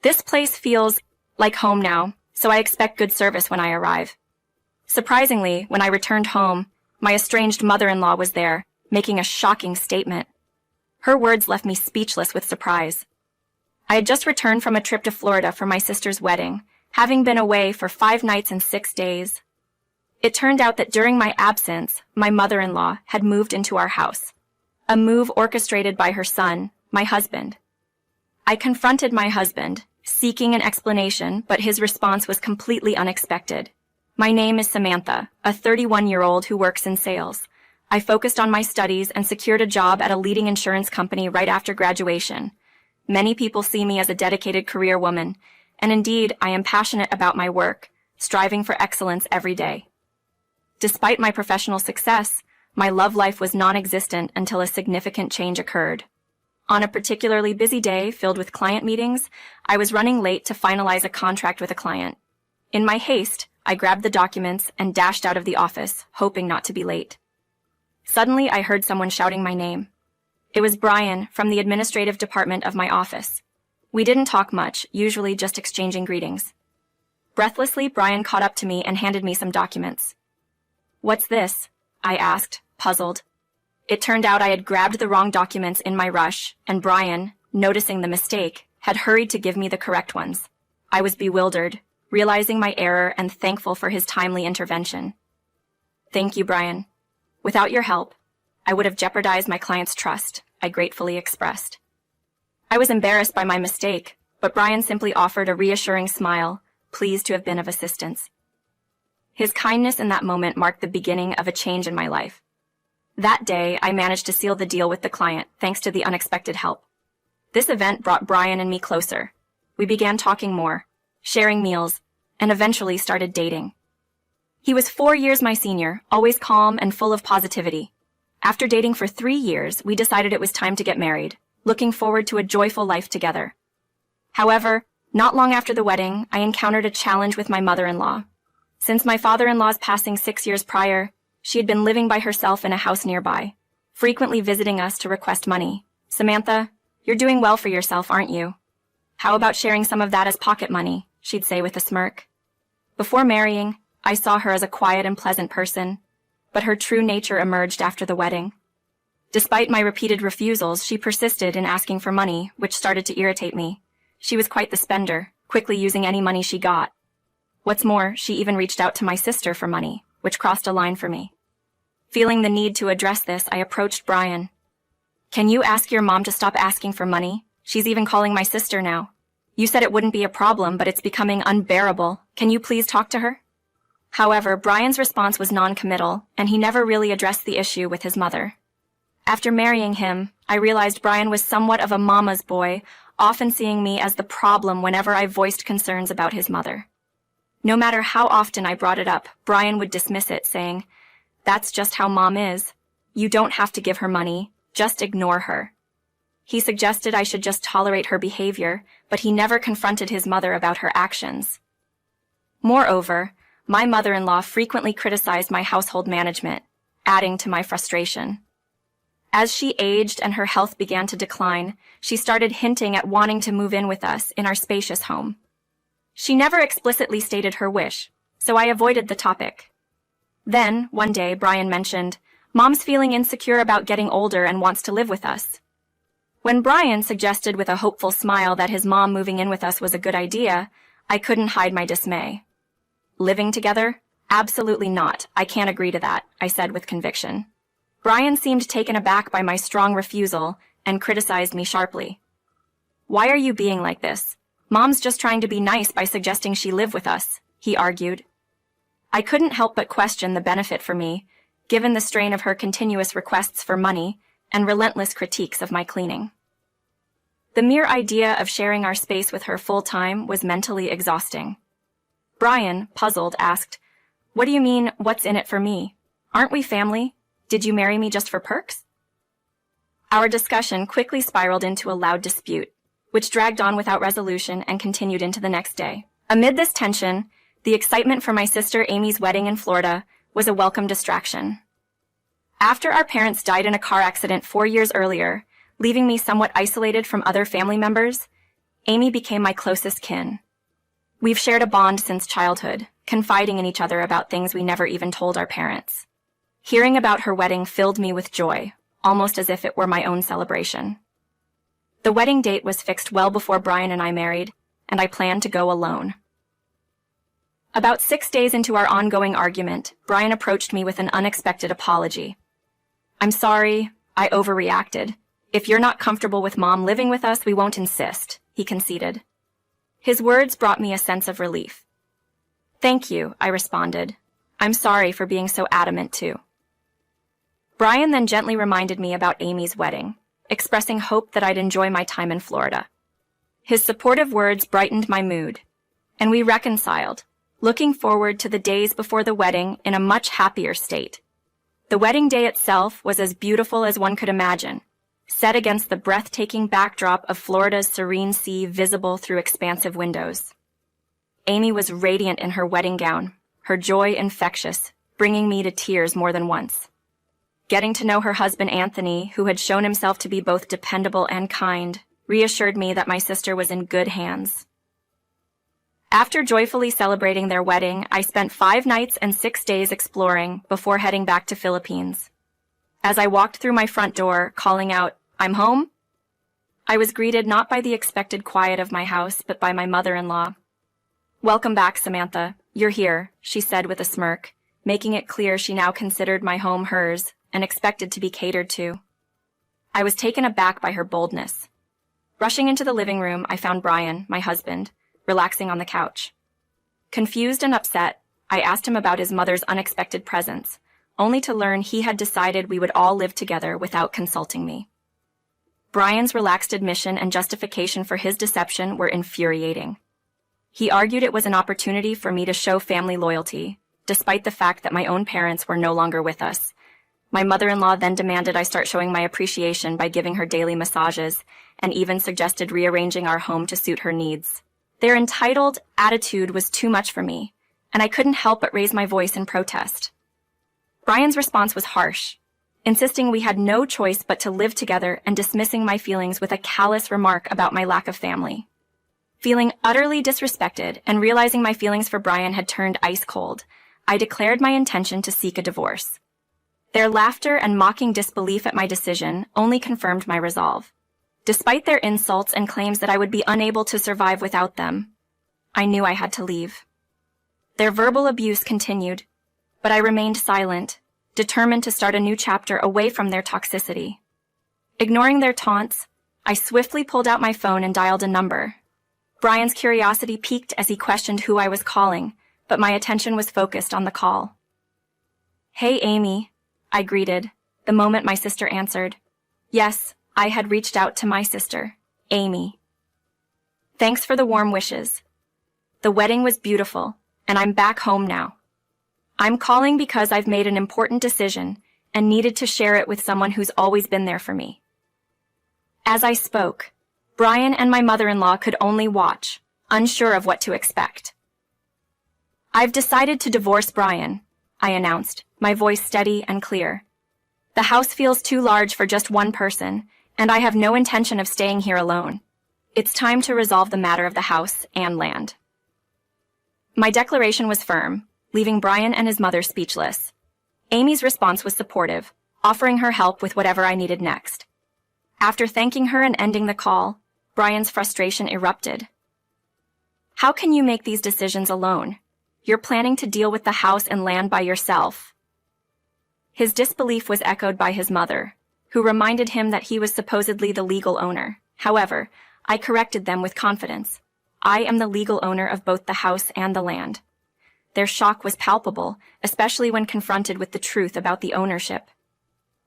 This place feels like home now, so I expect good service when I arrive. Surprisingly, when I returned home, my estranged mother-in-law was there, making a shocking statement. Her words left me speechless with surprise. I had just returned from a trip to Florida for my sister's wedding, having been away for 5 nights and 6 days. It turned out that during my absence, my mother-in-law had moved into our house, a move orchestrated by her son, my husband. I confronted my husband, seeking an explanation, but his response was completely unexpected. My name is Samantha, a 31-year-old who works in sales. I focused on my studies and secured a job at a leading insurance company right after graduation. Many people see me as a dedicated career woman, and indeed, I am passionate about my work, striving for excellence every day. Despite my professional success, my love life was non-existent until a significant change occurred. On a particularly busy day filled with client meetings, I was running late to finalize a contract with a client. In my haste, I grabbed the documents and dashed out of the office, hoping not to be late. Suddenly, I heard someone shouting my name. It was Brian from the administrative department of my office. We didn't talk much, usually just exchanging greetings. Breathlessly, Brian caught up to me and handed me some documents. "What's this?" I asked, puzzled. It turned out I had grabbed the wrong documents in my rush, and Brian, noticing the mistake, had hurried to give me the correct ones. I was bewildered, realizing my error and thankful for his timely intervention. "Thank you, Brian. Without your help, I would have jeopardized my client's trust," I gratefully expressed. I was embarrassed by my mistake, but Brian simply offered a reassuring smile, pleased to have been of assistance. His kindness in that moment marked the beginning of a change in my life. That day, I managed to seal the deal with the client, thanks to the unexpected help. This event brought Brian and me closer. We began talking more, sharing meals, and eventually started dating. He was 4 years my senior, always calm and full of positivity. After dating for 3 years, we decided it was time to get married, looking forward to a joyful life together. However, not long after the wedding, I encountered a challenge with my mother-in-law. Since my father-in-law's passing 6 years prior, she had been living by herself in a house nearby, frequently visiting us to request money. "Samantha, you're doing well for yourself, aren't you? How about sharing some of that as pocket money?" she'd say with a smirk. Before marrying, I saw her as a quiet and pleasant person, but her true nature emerged after the wedding. Despite my repeated refusals, she persisted in asking for money, which started to irritate me. She was quite the spender, quickly using any money she got. What's more, she even reached out to my sister for money, which crossed a line for me. Feeling the need to address this, I approached Brian. "Can you ask your mom to stop asking for money? She's even calling my sister now. You said it wouldn't be a problem, but it's becoming unbearable. Can you please talk to her?" However, Brian's response was non-committal, and he never really addressed the issue with his mother. After marrying him, I realized Brian was somewhat of a mama's boy, often seeing me as the problem whenever I voiced concerns about his mother. No matter how often I brought it up, Brian would dismiss it, saying, "That's just how mom is. You don't have to give her money, just ignore her." He suggested I should just tolerate her behavior, but he never confronted his mother about her actions. Moreover, my mother-in-law frequently criticized my household management, adding to my frustration. As she aged and her health began to decline, she started hinting at wanting to move in with us in our spacious home. She never explicitly stated her wish, so I avoided the topic. Then, one day, Brian mentioned, "Mom's feeling insecure about getting older and wants to live with us." When Brian suggested with a hopeful smile that his mom moving in with us was a good idea, I couldn't hide my dismay. "Living together? Absolutely not. I can't agree to that," I said with conviction. Brian seemed taken aback by my strong refusal and criticized me sharply. "Why are you being like this? Mom's just trying to be nice by suggesting she live with us," he argued. I couldn't help but question the benefit for me, given the strain of her continuous requests for money and relentless critiques of my cleaning. The mere idea of sharing our space with her full-time was mentally exhausting. Brian, puzzled, asked, "What do you mean, what's in it for me? Aren't we family? Did you marry me just for perks?" Our discussion quickly spiraled into a loud dispute, which dragged on without resolution and continued into the next day. Amid this tension, the excitement for my sister Amy's wedding in Florida was a welcome distraction. After our parents died in a car accident 4 years earlier, leaving me somewhat isolated from other family members, Amy became my closest kin. We've shared a bond since childhood, confiding in each other about things we never even told our parents. Hearing about her wedding filled me with joy, almost as if it were my own celebration. The wedding date was fixed well before Brian and I married, and I planned to go alone. About 6 days into our ongoing argument, Brian approached me with an unexpected apology. "I'm sorry, I overreacted. If you're not comfortable with Mom living with us, we won't insist," he conceded. His words brought me a sense of relief. "Thank you," I responded. "I'm sorry for being so adamant too." Brian then gently reminded me about Amy's wedding, expressing hope that I'd enjoy my time in Florida. His supportive words brightened my mood, and we reconciled, looking forward to the days before the wedding in a much happier state. The wedding day itself was as beautiful as one could imagine, set against the breathtaking backdrop of Florida's serene sea visible through expansive windows. Amy was radiant in her wedding gown, her joy infectious, bringing me to tears more than once. Getting to know her husband Anthony, who had shown himself to be both dependable and kind, reassured me that my sister was in good hands. After joyfully celebrating their wedding, I spent 5 nights and 6 days exploring before heading back to Philippines. As I walked through my front door, calling out, "I'm home," I was greeted not by the expected quiet of my house, but by my mother-in-law. "Welcome back, Samantha. You're here," she said with a smirk, making it clear she now considered my home hers and expected to be catered to. I was taken aback by her boldness. Rushing into the living room, I found Brian, my husband, relaxing on the couch. Confused and upset, I asked him about his mother's unexpected presence, only to learn he had decided we would all live together without consulting me. Brian's relaxed admission and justification for his deception were infuriating. He argued it was an opportunity for me to show family loyalty, despite the fact that my own parents were no longer with us. My mother-in-law then demanded I start showing my appreciation by giving her daily massages, and even suggested rearranging our home to suit her needs. Their entitled attitude was too much for me, and I couldn't help but raise my voice in protest. Brian's response was harsh, insisting we had no choice but to live together and dismissing my feelings with a callous remark about my lack of family. Feeling utterly disrespected and realizing my feelings for Brian had turned ice cold, I declared my intention to seek a divorce. Their laughter and mocking disbelief at my decision only confirmed my resolve. Despite their insults and claims that I would be unable to survive without them, I knew I had to leave. Their verbal abuse continued, but I remained silent, determined to start a new chapter away from their toxicity. Ignoring their taunts, I swiftly pulled out my phone and dialed a number. Brian's curiosity piqued as he questioned who I was calling, but my attention was focused on the call. "Hey, Amy," I greeted, the moment my sister answered. Yes, I had reached out to my sister, Amy. "Thanks for the warm wishes. The wedding was beautiful, and I'm back home now. I'm calling because I've made an important decision and needed to share it with someone who's always been there for me." As I spoke, Brian and my mother-in-law could only watch, unsure of what to expect. "I've decided to divorce Brian," I announced, my voice steady and clear. "The house feels too large for just one person, and I have no intention of staying here alone. It's time to resolve the matter of the house and land." My declaration was firm, leaving Brian and his mother speechless. Amy's response was supportive, offering her help with whatever I needed next. After thanking her and ending the call, Brian's frustration erupted. "How can you make these decisions alone? You're planning to deal with the house and land by yourself." His disbelief was echoed by his mother, who reminded him that he was supposedly the legal owner. However, I corrected them with confidence. I am the legal owner of both the house and the land. Their shock was palpable, especially when confronted with the truth about the ownership.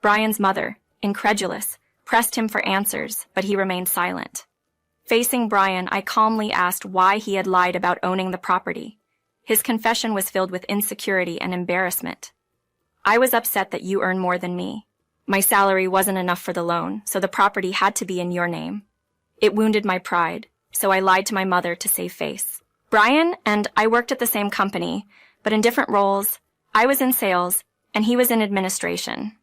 Brian's mother, incredulous, pressed him for answers, but he remained silent. Facing Brian, I calmly asked why he had lied about owning the property. His confession was filled with insecurity and embarrassment. "I was upset that you earn more than me. My salary wasn't enough for the loan, so the property had to be in your name. It wounded my pride, so I lied to my mother to save face." Brian and I worked at the same company, but in different roles. I was in sales, and he was in administration.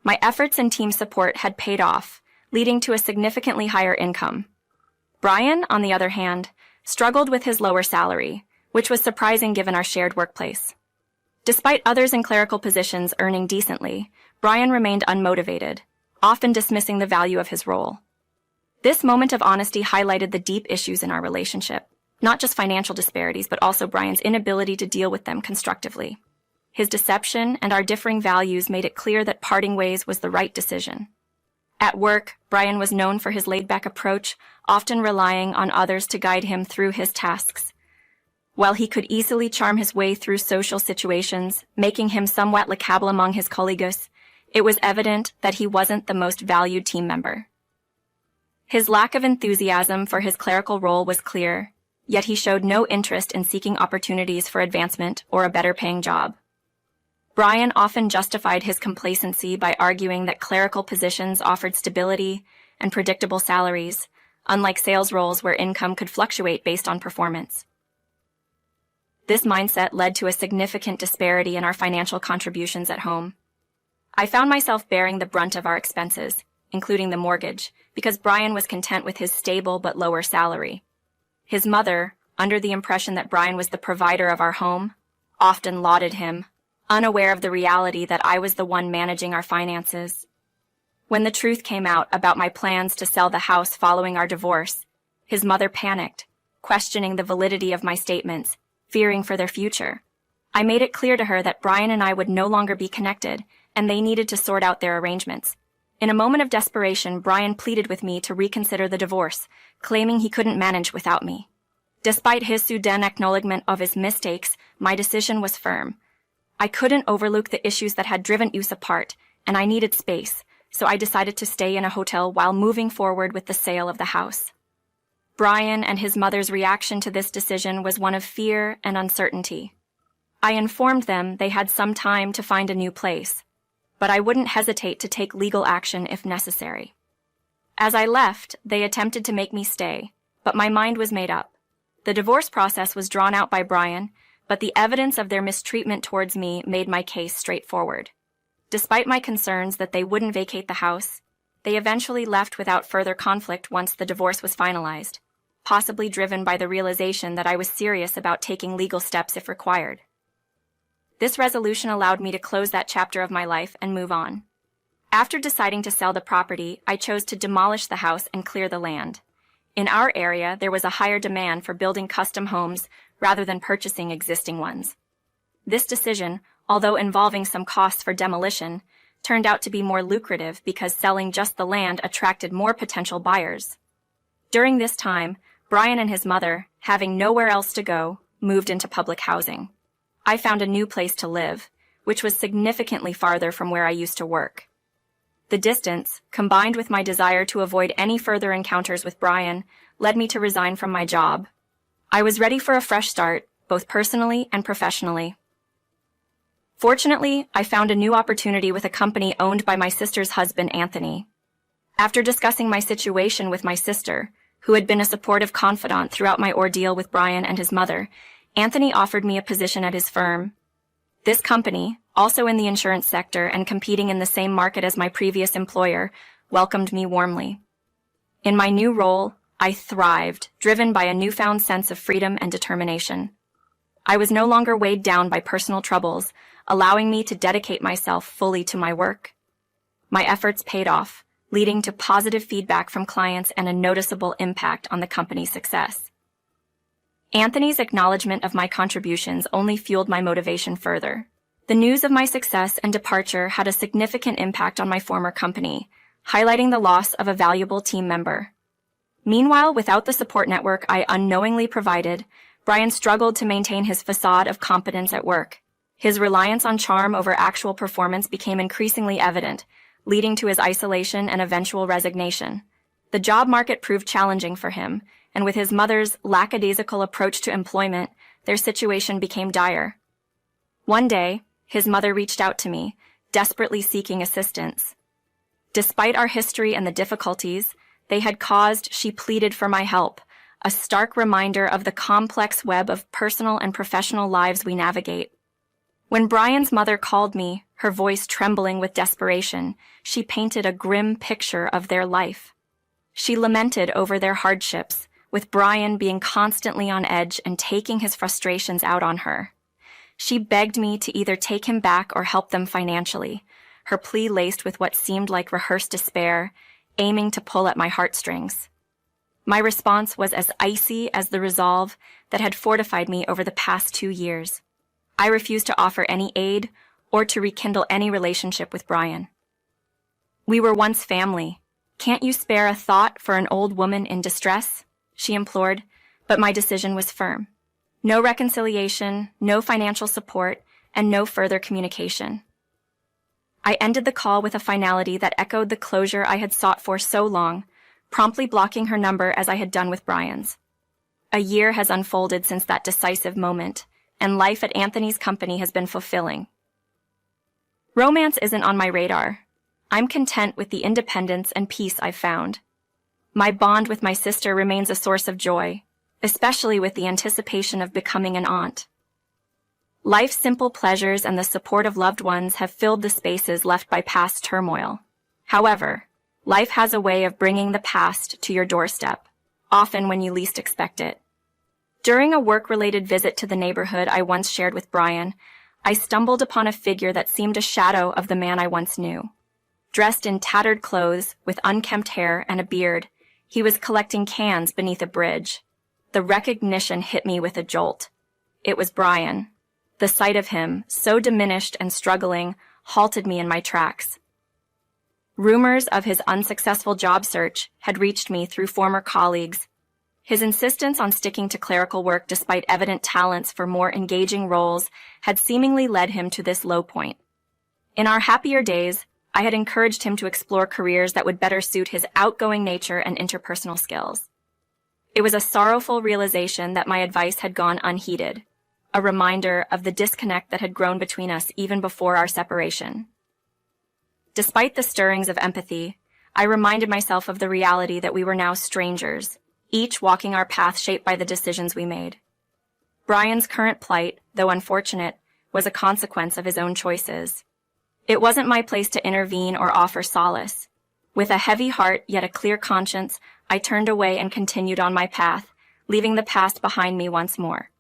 My efforts and team support had paid off, leading to a significantly higher income. Brian, on the other hand, struggled with his lower salary, which was surprising given our shared workplace. Despite others in clerical positions earning decently, Brian remained unmotivated, often dismissing the value of his role. This moment of honesty highlighted the deep issues in our relationship, not just financial disparities, but also Brian's inability to deal with them constructively. His deception and our differing values made it clear that parting ways was the right decision. At work, Brian was known for his laid-back approach, often relying on others to guide him through his tasks. While he could easily charm his way through social situations, making him somewhat likable among his colleagues, it was evident that he wasn't the most valued team member. His lack of enthusiasm for his clerical role was clear, yet he showed no interest in seeking opportunities for advancement or a better-paying job. Brian often justified his complacency by arguing that clerical positions offered stability and predictable salaries, unlike sales roles where income could fluctuate based on performance. This mindset led to a significant disparity in our financial contributions at home. I found myself bearing the brunt of our expenses, including the mortgage, because Brian was content with his stable but lower salary. His mother, under the impression that Brian was the provider of our home, often lauded him, unaware of the reality that I was the one managing our finances. When the truth came out about my plans to sell the house following our divorce, his mother panicked, questioning the validity of my statements, fearing for their future. I made it clear to her that Brian and I would no longer be connected, and they needed to sort out their arrangements. In a moment of desperation, Brian pleaded with me to reconsider the divorce, claiming he couldn't manage without me. Despite his sudden acknowledgement of his mistakes, my decision was firm. I couldn't overlook the issues that had driven us apart, and I needed space, so I decided to stay in a hotel while moving forward with the sale of the house. Brian and his mother's reaction to this decision was one of fear and uncertainty. I informed them they had some time to find a new place, but I wouldn't hesitate to take legal action if necessary. As I left, they attempted to make me stay, but my mind was made up. The divorce process was drawn out by Brian, but the evidence of their mistreatment towards me made my case straightforward. Despite my concerns that they wouldn't vacate the house, they eventually left without further conflict once the divorce was finalized, possibly driven by the realization that I was serious about taking legal steps if required. This resolution allowed me to close that chapter of my life and move on. After deciding to sell the property, I chose to demolish the house and clear the land. In our area, there was a higher demand for building custom homes rather than purchasing existing ones. This decision, although involving some costs for demolition, turned out to be more lucrative because selling just the land attracted more potential buyers. During this time, Brian and his mother, having nowhere else to go, moved into public housing. I found a new place to live, which was significantly farther from where I used to work. The distance, combined with my desire to avoid any further encounters with Brian, led me to resign from my job. I was ready for a fresh start, both personally and professionally. Fortunately, I found a new opportunity with a company owned by my sister's husband, Anthony. After discussing my situation with my sister, who had been a supportive confidant throughout my ordeal with Brian and his mother, Anthony offered me a position at his firm. This company, also in the insurance sector and competing in the same market as my previous employer, welcomed me warmly. In my new role, I thrived, driven by a newfound sense of freedom and determination. I was no longer weighed down by personal troubles, allowing me to dedicate myself fully to my work. My efforts paid off, leading to positive feedback from clients and a noticeable impact on the company's success. Anthony's acknowledgement of my contributions only fueled my motivation further. The news of my success and departure had a significant impact on my former company, highlighting the loss of a valuable team member. Meanwhile, without the support network I unknowingly provided, Brian struggled to maintain his facade of competence at work. His reliance on charm over actual performance became increasingly evident, leading to his isolation and eventual resignation. The job market proved challenging for him, and with his mother's lackadaisical approach to employment, their situation became dire. One day, his mother reached out to me, desperately seeking assistance. Despite our history and the difficulties they had caused, she pleaded for my help, a stark reminder of the complex web of personal and professional lives we navigate. When Brian's mother called me, her voice trembling with desperation, she painted a grim picture of their life. She lamented over their hardships, with Brian being constantly on edge and taking his frustrations out on her. She begged me to either take him back or help them financially, her plea laced with what seemed like rehearsed despair, aiming to pull at my heartstrings. My response was as icy as the resolve that had fortified me over the past 2 years. I refused to offer any aid or to rekindle any relationship with Brian. "We were once family. Can't you spare a thought for an old woman in distress?" she implored, but my decision was firm. No reconciliation, no financial support, and no further communication. I ended the call with a finality that echoed the closure I had sought for so long, promptly blocking her number as I had done with Brian's. A year has unfolded since that decisive moment, and life at Anthony's company has been fulfilling. Romance isn't on my radar. I'm content with the independence and peace I've found. My bond with my sister remains a source of joy, especially with the anticipation of becoming an aunt. Life's simple pleasures and the support of loved ones have filled the spaces left by past turmoil. However, life has a way of bringing the past to your doorstep, often when you least expect it. During a work-related visit to the neighborhood I once shared with Brian, I stumbled upon a figure that seemed a shadow of the man I once knew. Dressed in tattered clothes, with unkempt hair and a beard, he was collecting cans beneath a bridge. The recognition hit me with a jolt. It was Brian. The sight of him, so diminished and struggling, halted me in my tracks. Rumors of his unsuccessful job search had reached me through former colleagues. His insistence on sticking to clerical work despite evident talents for more engaging roles had seemingly led him to this low point. In our happier days, I had encouraged him to explore careers that would better suit his outgoing nature and interpersonal skills. It was a sorrowful realization that my advice had gone unheeded, a reminder of the disconnect that had grown between us even before our separation. Despite the stirrings of empathy, I reminded myself of the reality that we were now strangers, each walking our path shaped by the decisions we made. Brian's current plight, though unfortunate, was a consequence of his own choices. It wasn't my place to intervene or offer solace. With a heavy heart yet a clear conscience, I turned away and continued on my path, leaving the past behind me once more.